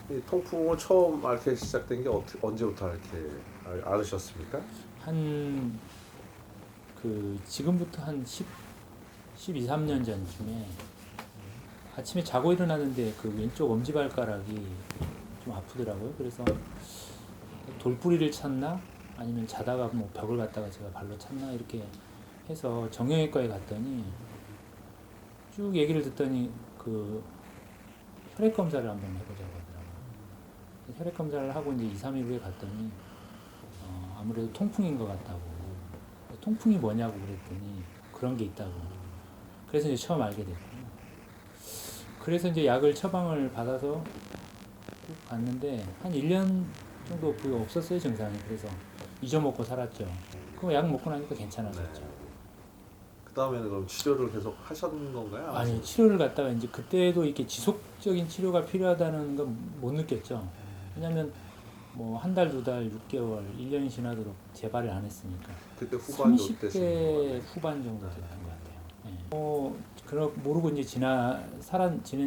이 통풍을 처음 앓기 시작된 게 언제부터 앓게 앓으셨습니까? 한 지금부터 한 12, 3년 전쯤에 아침에 자고 일어나는데 그 왼쪽 엄지발가락이 좀 아프더라고요. 그래서 돌뿌리를 찼나 아니면 자다가 뭐 벽을 갖다가 제가 발로 찼나 이렇게 해서 정형외과에 갔더니 쭉 얘기를 듣더니 그 혈액 검사를 한번 해보자고 하더라고요. 혈액 검사를 하고 이제 2, 3일 후에 갔더니 아무래도 통풍인 것 같다고. 통풍이 뭐냐고 그랬더니 그런 게 있다고. 그래서 이제 처음 알게 됐고. 그래서 이제 약을 처방을 받아서 쭉 갔는데 한 1년 정도 그 없었어요 증상이. 그래서 잊어먹고 살았죠. 그 약 먹고 나니까 괜찮아졌죠. 네. 그 다음에는 그럼 치료를 계속 하셨는 건가요? 아니 치료를 갖다가 이제 그때도 이렇게 지속적인 치료가 필요하다는 건 못 느꼈죠. 왜냐면 뭐 한 달, 두 달, 6개월, 1년이 지나도록 재발을 안 했으니까. 그때 후반이 어땠습니까? 30대 후반 정도 됐던 것 같아요. 모르고 이제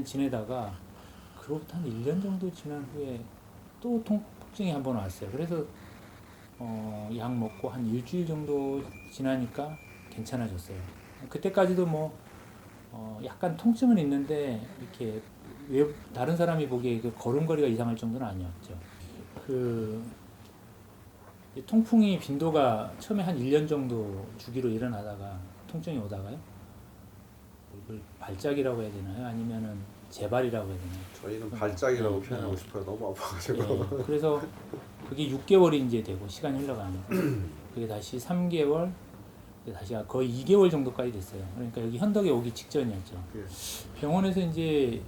지내다가 그로부터 한 1년 정도 지난 후에 또 통증이 한 번 왔어요. 그래서 약 먹고 한 일주일 정도 지나니까 괜찮아졌어요. 그때까지도 약간 통증은 있는데 이렇게 다른 사람이 보기에 그 걸음걸이가 이상할 정도는 아니었죠. 통풍이 빈도가 처음에 한 1년 정도 주기로 일어나다가 통증이 오다가요. 이걸 발작이라고 해야 되나요? 아니면은 재발이라고 해야 되나요? 저희는 발작이라고 네, 표현하고 네. 싶어요. 너무 아파가지고. 네, 그래서 그게 6개월이 이제 되고 시간이 흘러가면서 그게 다시 3개월, 다시 거의 2개월 정도까지 됐어요. 그러니까 여기 현덕에 오기 직전이었죠. 예. 병원에서 이제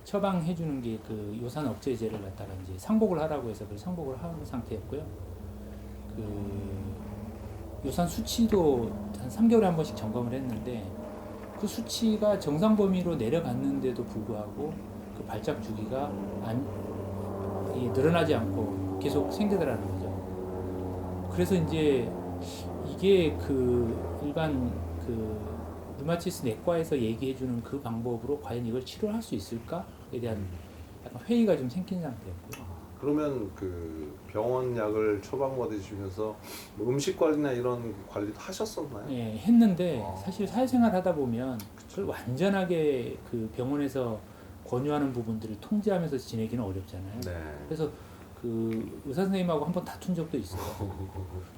처방해 주는 게 그 요산 억제제를 갖다가 이제 상복을 하라고 해서 그 상복을 한 상태였고요. 요산 수치도 한 3개월에 한 번씩 점검을 했는데 그 수치가 정상 범위로 내려갔는데도 불구하고 그 발작 주기가 늘어나지 않고 계속 생기더라는 거죠. 그래서 이제 이게 일반 류마티스 내과에서 얘기해주는 그 방법으로 과연 이걸 치료할 수 있을까에 대한 약간 회의가 좀 생긴 상태였고요. 그러면 그 병원 약을 처방받으시면서 뭐 음식 관리나 이런 관리도 하셨었나요? 예, 했는데 사실 사회생활 하다 보면 그걸 완전하게 그 병원에서 권유하는 부분들을 통제하면서 지내기는 어렵잖아요. 네. 그래서 그 의사 선생님하고 한번 다툰 적도 있어요.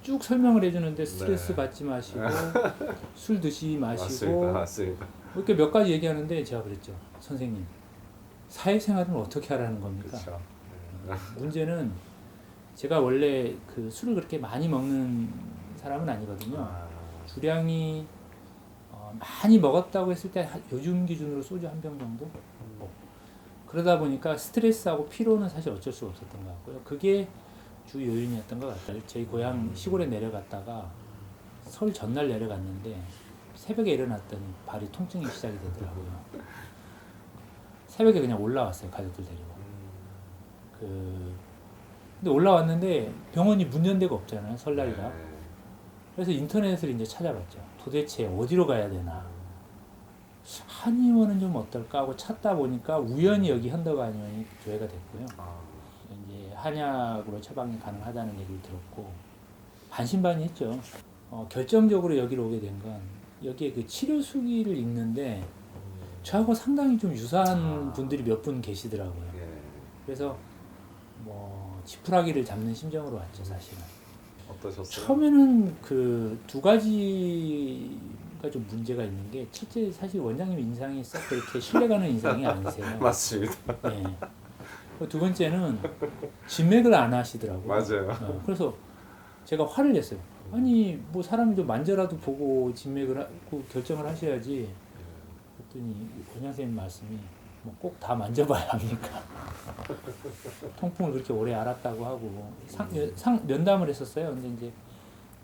쭉 설명을 해주는데 스트레스 네. 받지 마시고 술 드시지 마시고 맞습니다. 이렇게 몇 가지 얘기하는데 제가 그랬죠. 선생님, 사회생활은 어떻게 하라는 겁니까? 그렇죠. 문제는 제가 원래 그 술을 그렇게 많이 먹는 사람은 아니거든요. 주량이 많이 먹었다고 했을 때 요즘 기준으로 소주 한 병 정도? 그러다 보니까 스트레스하고 피로는 사실 어쩔 수 없었던 것 같고요. 그게 주 요인이었던 것 같아요. 저희 고향 시골에 내려갔다가 설 전날 내려갔는데 새벽에 일어났더니 발이 통증이 시작이 되더라고요. 새벽에 그냥 올라왔어요. 가족들 데리고. 근데 올라왔는데 병원이 문 연 데가 없잖아요. 설날이라. 그래서 인터넷을 이제 찾아봤죠. 도대체 어디로 가야 되나. 한의원은 좀 어떨까 하고 찾다 보니까 우연히 여기 현덕한의원이 조회가 됐고요. 이제 한약으로 처방이 가능하다는 얘기를 들었고 반신반의했죠. 결정적으로 여기로 오게 된 건 여기에 그 치료 수기를 읽는데 저하고 상당히 좀 유사한 분들이 몇 분 계시더라고요. 그래서 지푸라기를 잡는 심정으로 왔죠, 사실은. 어떠셨어요? 처음에는 그 두 가지가 좀 문제가 있는 게 첫째 사실 원장님 인상이 썩 그렇게 신뢰가는 인상이 아니세요. 맞습니다. 네. 두 번째는 진맥을 안 하시더라고요. 맞아요. 그래서 제가 화를 냈어요. 아니 뭐 사람을 좀 만져라도 보고 진맥을 하고 결정을 하셔야지. 그랬더니 원장 선생님 말씀이 뭐 꼭 다 만져봐야 합니까? 통풍을 그렇게 오래 앓았다고 하고 면담을 했었어요. 근데 이제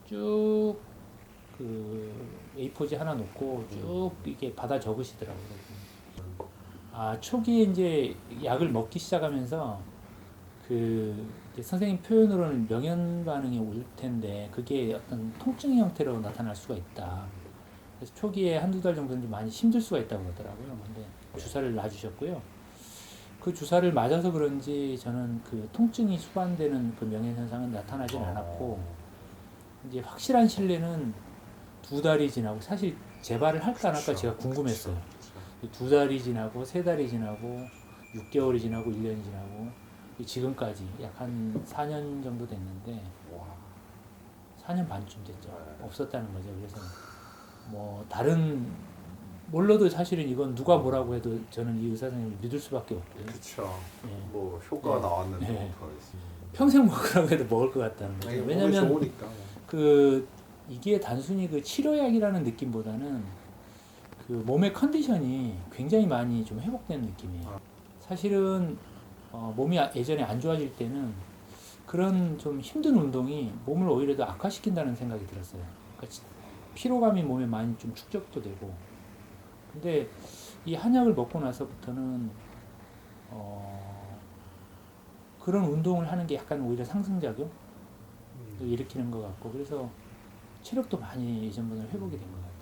쭉 그 A4지 하나 놓고 쭉 이렇게 받아 적으시더라고요. 초기에 이제 약을 먹기 시작하면서 이제 선생님 표현으로는 명현 반응이 올 텐데 그게 어떤 통증 형태로 나타날 수가 있다. 그래서 초기에 한두 달 정도는 좀 많이 힘들 수가 있다고 그러더라고요. 근데 주사를 놔주셨고요. 그 주사를 맞아서 그런지 저는 그 통증이 수반되는 그 명현현상은 나타나진 않았고 이제 확실한 신뢰는 2달이 지나고 사실 재발을 할까 안 할까 그쵸, 제가 궁금했어요. 그쵸. 2달이 지나고 3달이 지나고 6개월이 지나고 1년이 지나고 지금까지 약 한 4년 정도 됐는데 와. 4년 반쯤 됐죠. 네. 없었다는 거죠. 그래서 뭐 다른 몰라도 사실은 이건 누가 뭐라고 해도 저는 이 의사 선생님을 믿을 수밖에 없고요. 그쵸. 예. 뭐 효과가 네. 나왔는데 네. 어떡하겠어요. 평생 먹으라고 해도 먹을 것 같다는 거죠. 아니, 몸에 왜냐면 좋으니까. 그 이게 단순히 그 치료약이라는 느낌보다는 그 몸의 컨디션이 굉장히 많이 좀 회복된 느낌이에요. 사실은 몸이 예전에 안 좋아질 때는 그런 좀 힘든 운동이 몸을 오히려 더 악화시킨다는 생각이 들었어요. 그러니까 피로감이 몸에 많이 좀 축적도 되고. 근데 이 한약을 먹고 나서부터는 그런 운동을 하는 게 약간 오히려 상승작용 일으키는 것 같고, 그래서 체력도 많이 예전보다 회복이 된 것 같아요.